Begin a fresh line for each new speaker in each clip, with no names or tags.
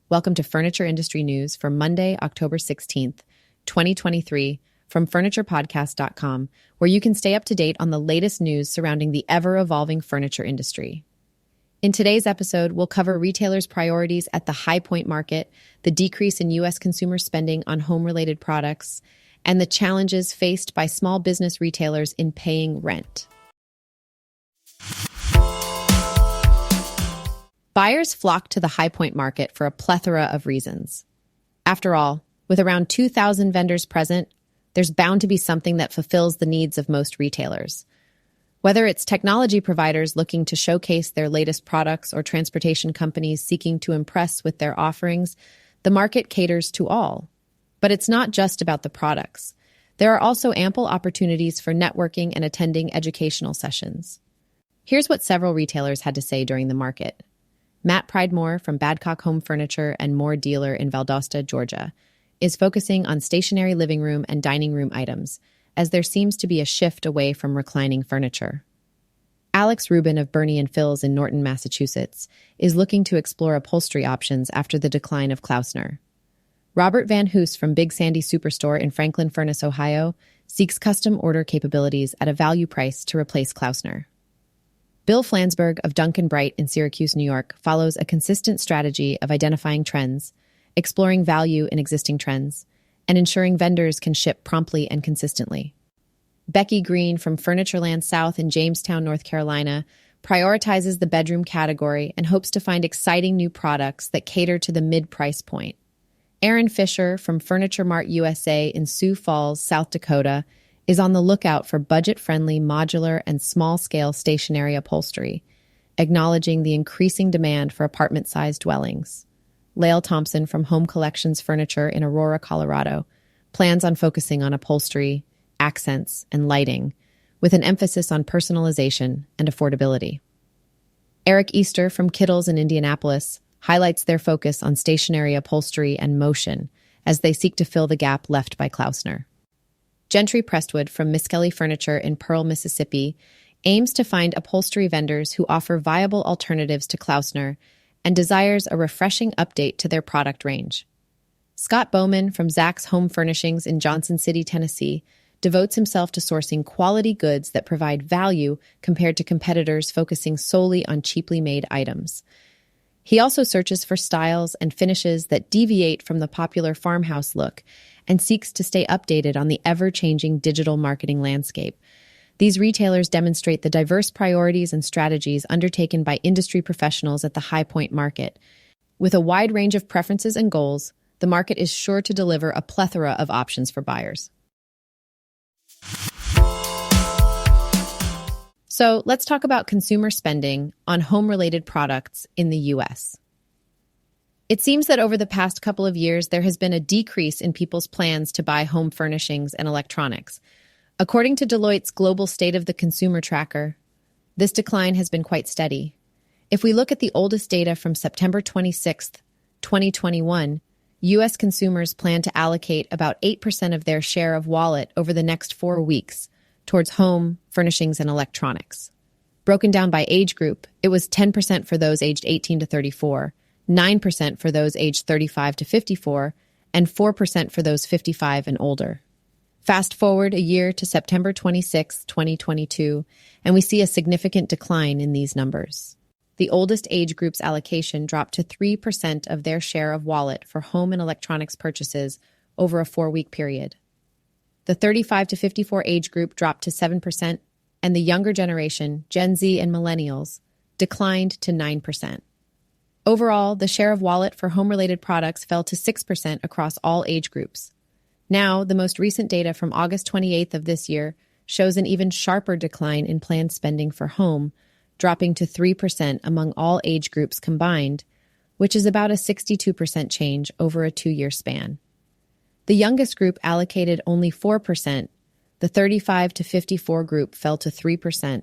Welcome to Furniture Industry News for Monday, October 16th, 2023, from FurniturePodcast.com, where you can stay up to date on the latest news surrounding the ever-evolving furniture industry. In today's episode, we'll cover retailers' priorities at the high point market, the decrease in U.S. consumer spending on home-related products, and the challenges faced by small business retailers in paying rent. Buyers flock to the high point market for a plethora of reasons. After all, with around 2,000 vendors present, there's bound to be something that fulfills the needs of most retailers. Whether it's technology providers looking to showcase their latest products or transportation companies seeking to impress with their offerings, the market caters to all. But it's not just about the products. There are also ample opportunities for networking and attending educational sessions. Here's what several retailers had to say during the market. Matt Pridemore from Badcock Home Furniture and More Dealer in Valdosta, Georgia, is focusing on stationary living room and dining room items, as there seems to be a shift away from reclining furniture. Alex Rubin of Bernie & Phil's in Norton, Massachusetts, is looking to explore upholstery options after the decline of Klausner. Robert Van Hoos from Big Sandy Superstore in Franklin Furnace, Ohio, seeks custom order capabilities at a value price to replace Klausner. Bill Flansburgh of Duncan Bright in Syracuse, New York, follows a consistent strategy of identifying trends, exploring value in existing trends, and ensuring vendors can ship promptly and consistently. Becky Green from Furnitureland South in Jamestown, North Carolina, prioritizes the bedroom category and hopes to find exciting new products that cater to the mid-price point. Aaron Fisher from Furniture Mart USA in Sioux Falls, South Dakota, is on the lookout for budget-friendly, modular, and small-scale stationary upholstery, acknowledging the increasing demand for apartment-sized dwellings. Lael Thompson from Home Collections Furniture in Aurora, Colorado, plans on focusing on upholstery, accents, and lighting, with an emphasis on personalization and affordability. Eric Easter from Kittles in Indianapolis highlights their focus on stationary upholstery and motion as they seek to fill the gap left by Klausner. Gentry Prestwood from Miskelly Furniture in Pearl, Mississippi, aims to find upholstery vendors who offer viable alternatives to Klausner and desires a refreshing update to their product range. Scott Bowman from Zach's Home Furnishings in Johnson City, Tennessee, devotes himself to sourcing quality goods that provide value compared to competitors focusing solely on cheaply made items. He also searches for styles and finishes that deviate from the popular farmhouse look and seeks to stay updated on the ever-changing digital marketing landscape. These retailers demonstrate the diverse priorities and strategies undertaken by industry professionals at the high point market. With a wide range of preferences and goals, the market is sure to deliver a plethora of options for buyers. So let's talk about consumer spending on home-related products in the U.S. It seems that over the past couple of years, there has been a decrease in people's plans to buy home furnishings and electronics. According to Deloitte's Global State of the Consumer Tracker, this decline has been quite steady. If we look at the oldest data from September 26, 2021, U.S. consumers plan to allocate about 8% of their share of wallet over the next 4 weeks towards home, furnishings, and electronics. Broken down by age group, it was 10% for those aged 18 to 34, 9% for those aged 35 to 54, and 4% for those 55 and older. Fast forward a year to September 26, 2022, and we see a significant decline in these numbers. The oldest age group's allocation dropped to 3% of their share of wallet for home and electronics purchases over a 4-week period. The 35 to 54 age group dropped to 7%, and the younger generation, Gen Z and millennials, declined to 9%. Overall, the share of wallet for home-related products fell to 6% across all age groups. Now, the most recent data from August 28th of this year shows an even sharper decline in planned spending for home, dropping to 3% among all age groups combined, which is about a 62% change over a 2-year span. The youngest group allocated only 4%, the 35 to 54 group fell to 3%,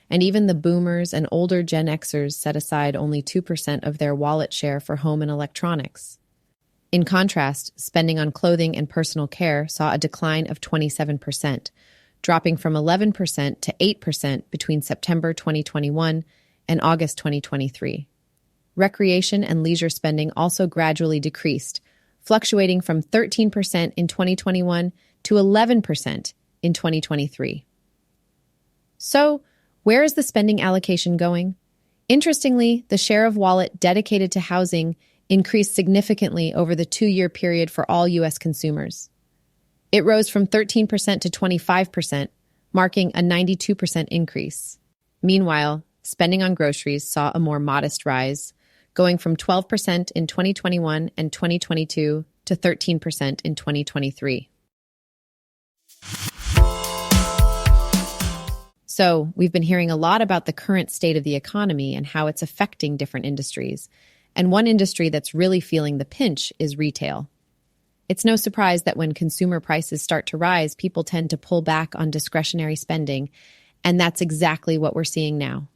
and even the boomers and older Gen Xers set aside only 2% of their wallet share for home and electronics. In contrast, spending on clothing and personal care saw a decline of 27%, dropping from 11% to 8% between September 2021 and August 2023. recreation and leisure spending also gradually decreased, fluctuating from 13% in 2021 to 11% in 2023. So, where is the spending allocation going? Interestingly, the share of wallet dedicated to housing increased significantly over the 2-year period for all U.S. consumers. It rose from 13% to 25%, marking a 92% increase. Meanwhile, spending on groceries saw a more modest rise, going from 12% in 2021 and 2022 to 13% in 2023. So, we've been hearing a lot about the current state of the economy and how it's affecting different industries. And one industry that's really feeling the pinch is retail. It's no surprise that when consumer prices start to rise, people tend to pull back on discretionary spending, and that's exactly what we're seeing now.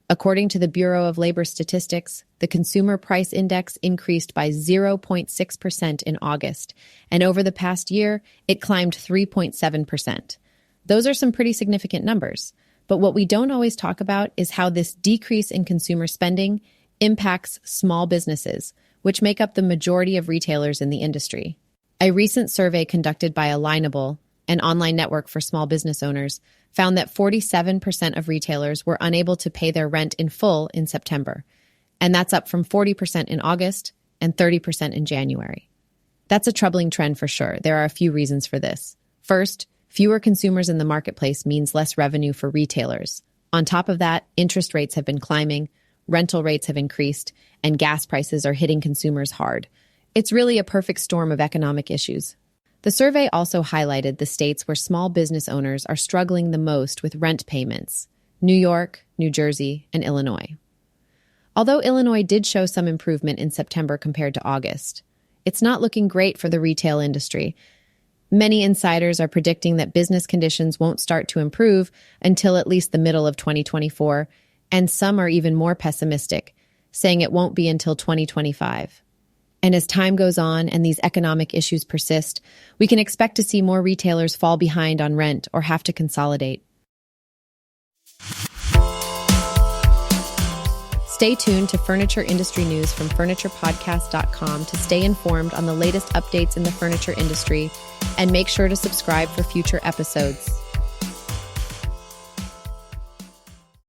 According to the Bureau of Labor Statistics, the Consumer Price Index increased by 0.6% in August, and over the past year, it climbed 3.7%. Those are some pretty significant numbers. But what we don't always talk about is how this decrease in consumer spending impacts small businesses, which make up the majority of retailers in the industry. A recent survey conducted by Alignable, an online network for small business owners, found that 47% of retailers were unable to pay their rent in full in September, and that's up from 40% in August and 30% in January. That's a troubling trend for sure. There are a few reasons for this. First, fewer consumers in the marketplace means less revenue for retailers. On top of that, interest rates have been climbing, rental rates have increased, and gas prices are hitting consumers hard. It's really a perfect storm of economic issues. The survey also highlighted the states where small business owners are struggling the most with rent payments: New York, New Jersey, and Illinois. Although Illinois did show some improvement in September compared to August, it's not looking great for the retail industry. Many insiders are predicting that business conditions won't start to improve until at least the middle of 2024, and some are even more pessimistic, saying it won't be until 2025. And as time goes on and these economic issues persist, we can expect to see more retailers fall behind on rent or have to consolidate. Stay tuned to furniture industry news from FurniturePodcast.com to stay informed on the latest updates in the furniture industry, and make sure to subscribe for future episodes.